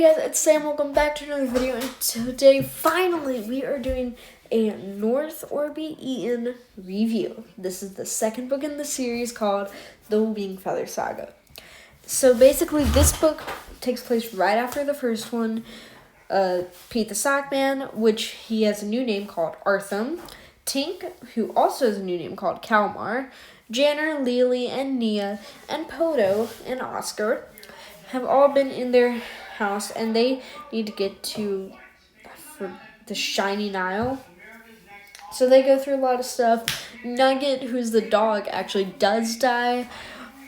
guys, it's Sam. Welcome back to another video, and today, finally, we are doing a North Orby Eden review. This is the second book in the series called The Wingfeather Saga. So basically, this book takes place right after the first one. Pete the Sockman, which he has a new name called Artham. Tink, who also has a new name called Kalmar. Janner, Lily, and Nia, and Poto, and Oscar have all been in their house, and they need to get to for the Shining Isle. So they go through a lot of stuff. Nugget, who's the dog, actually does die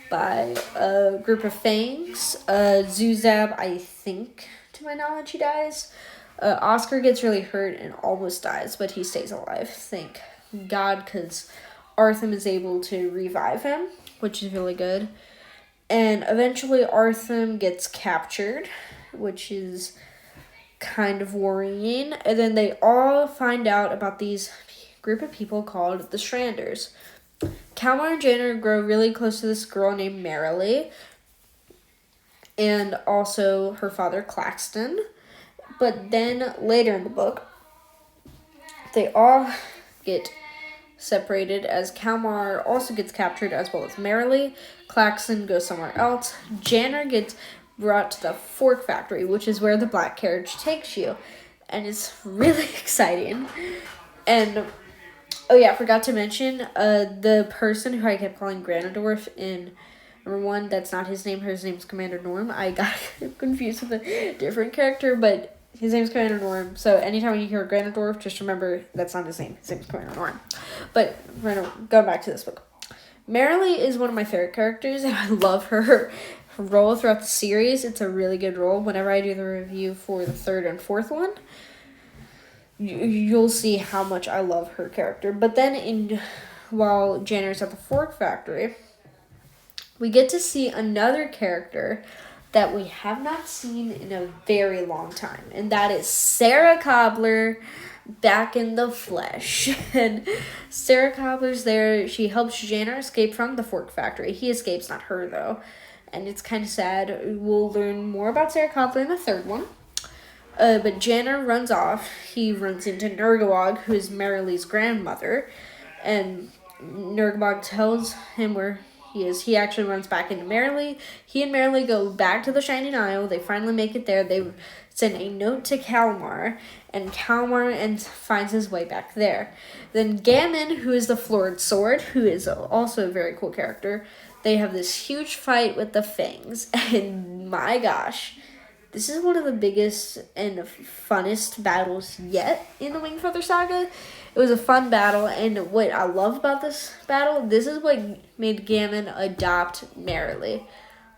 by a group of fangs. Zuzab, I think, to my knowledge, he dies. Oscar gets really hurt and almost dies, but he stays alive. Thank God, because Artham is able to revive him, which is really good. And eventually Artham gets captured, which is kind of worrying. And then they all find out about these group of people called the Stranders. Kalmar and Janner grow really close to this girl named Marilee, and also her father Claxton. But then later in the book, they all get separated as Kalmar also gets captured, as well as Marilee. Claxton goes somewhere else. Janner gets brought to the Fork Factory, which is where the black carriage takes you. And it's really exciting. And, oh yeah, I forgot to mention, the person who I kept calling Granadorf in number 1, that's not his name. His name's Commander Norm. I got confused with a different character, but his name's Commander Norm. So anytime you hear Granadorf, just remember that's not his name. His name's Commander Norm. But going back to this book. Marilee is one of my favorite characters, and I love her role throughout the series. It's a really good role. Whenever I do the review for the 3rd and 4th one, you'll see how much I love her character. But then while Janner's at the Fork Factory, we get to see another character that we have not seen in a very long time, and that is Sarah Cobbler back in the flesh. And Sarah Cobbler's there. She helps Janner escape from the Fork Factory. He escapes, not her, though, and it's kind of sad. We'll learn more about Sarah Cobbler in the 3rd one. But Janner runs off. He runs into Nergawog, who is Marilee's grandmother, and Nergawog tells him where he is. He actually runs back into Marilee. He and Marilee go back to the Shining Isle. They finally make it there. They send a note to Kalmar, and Kalmar finds his way back there. Then Gammon, who is the Florid Sword, who is also a very cool character, they have this huge fight with the Fangs, and my gosh, this is one of the biggest and funnest battles yet in the Wingfeather Saga. It was a fun battle, and what I love about this battle, this is what made Gammon adopt Marilee,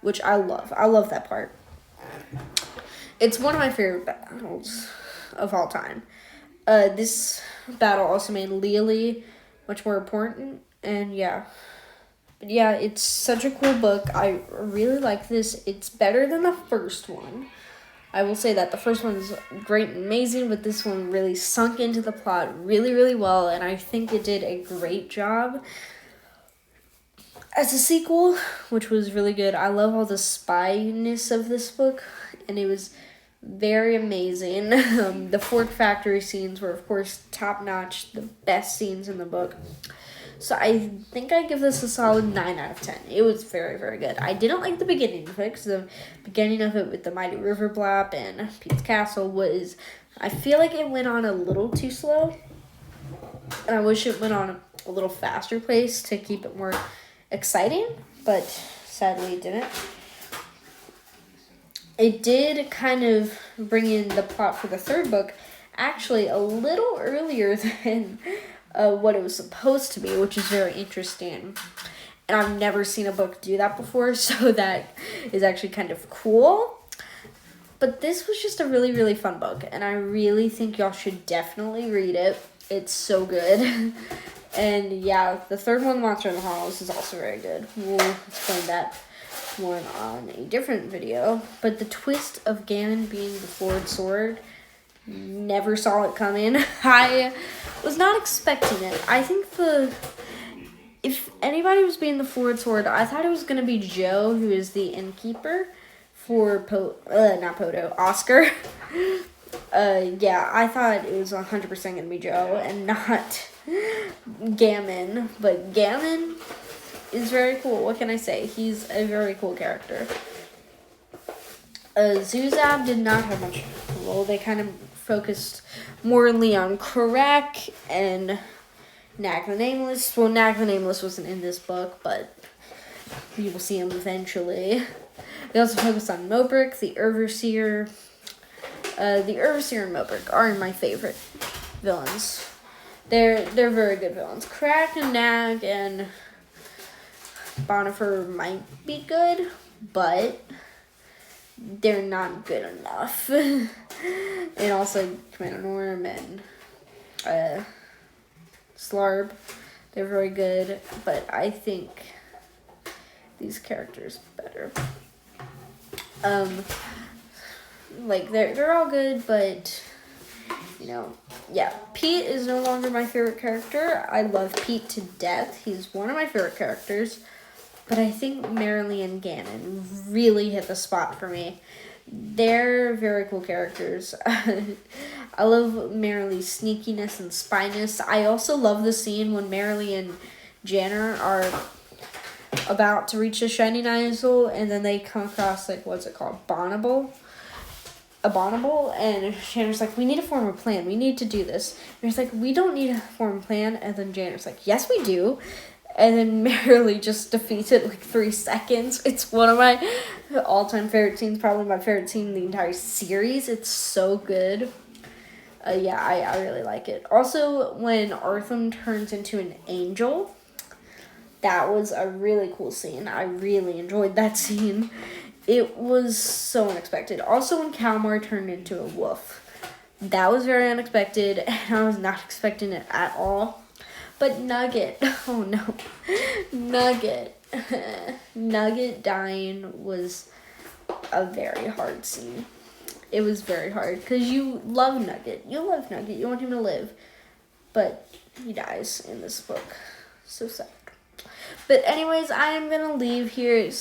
which I love. I love that part. It's one of my favorite battles of all time. This battle also made Lily much more important, and yeah. But yeah, it's such a cool book. I really like this. It's better than the first one. I will say that the first one is great and amazing, but this one really sunk into the plot really, really well, and I think it did a great job as a sequel, which was really good. I love all the spy-ness of this book, and it was very amazing. The Fork Factory scenes were, of course, top-notch, the best scenes in the book. So I think I give this a solid 9 out of 10. It was very, very good. I didn't like the beginning of it, because the beginning of it with the Mighty River Blap and Pete's Castle was, I feel like it went on a little too slow. And I wish it went on a little faster pace to keep it more exciting, but sadly it didn't. It did kind of bring in the plot for the 3rd book, actually a little earlier than what it was supposed to be, which is very interesting. And I've never seen a book do that before, so that is actually kind of cool. But this was just a really, really fun book, and I really think y'all should definitely read it. It's so good. And yeah, the 3rd one, Monster in the Halls, is also very good. We'll explain that more on a different video. But the twist of Gammon being the Florid Sword, never saw it coming. I was not expecting it. I think if anybody was being the Florid Sword, I thought it was going to be Joe, who is the innkeeper for Oscar. Yeah, I thought it was 100% gonna be Joe and not Gammon, but Gammon is very cool. What can I say? He's a very cool character. Zuzab did not have much role. They kind of focused morely on Karak and Nag the Nameless. Well, Nag the Nameless wasn't in this book, but you will see him eventually. They also focused on Mobrick, the Overseer. The Overseer and Mobrick are my favorite villains. They're very good villains. Karak and Nag and Bonifer might be good, but they're not good enough. And also Commander Norm and Slarb, they're very good, but I think these characters better. Like they're all good, but you know, yeah. Pete is no longer my favorite character. I love Pete to death. He's one of my favorite characters. But I think Marilee and Ganon really hit the spot for me. They're very cool characters. I love Marilee's sneakiness and spyness. I also love the scene when Marilee and Janner are about to reach the Shining Isle, and then they come across, like, what's it called? Abominable, and Janner's like, we need to form a plan. We need to do this. And he's like, we don't need to form a plan. And then Janner's like, yes, we do. And then Marilee just defeats it in like 3 seconds. It's one of my all-time favorite scenes, probably my favorite scene in the entire series. It's so good. Yeah, I really like it. Also, when Arthur turns into an angel, that was a really cool scene. I really enjoyed that scene. It was so unexpected. Also, when Kalmar turned into a wolf, that was very unexpected, and I was not expecting it at all. But Nugget, oh no, Nugget dying was a very hard scene. It was very hard, because you love Nugget. You love Nugget. You want him to live. But he dies in this book. So sad. But anyways, I am going to leave here.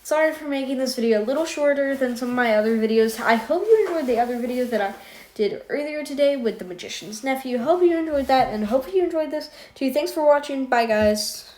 Sorry for making this video a little shorter than some of my other videos. I hope you enjoyed the other videos that I did earlier today with the Magician's Nephew. Hope you enjoyed that, and hope you enjoyed this too. Thanks for watching. Bye, guys.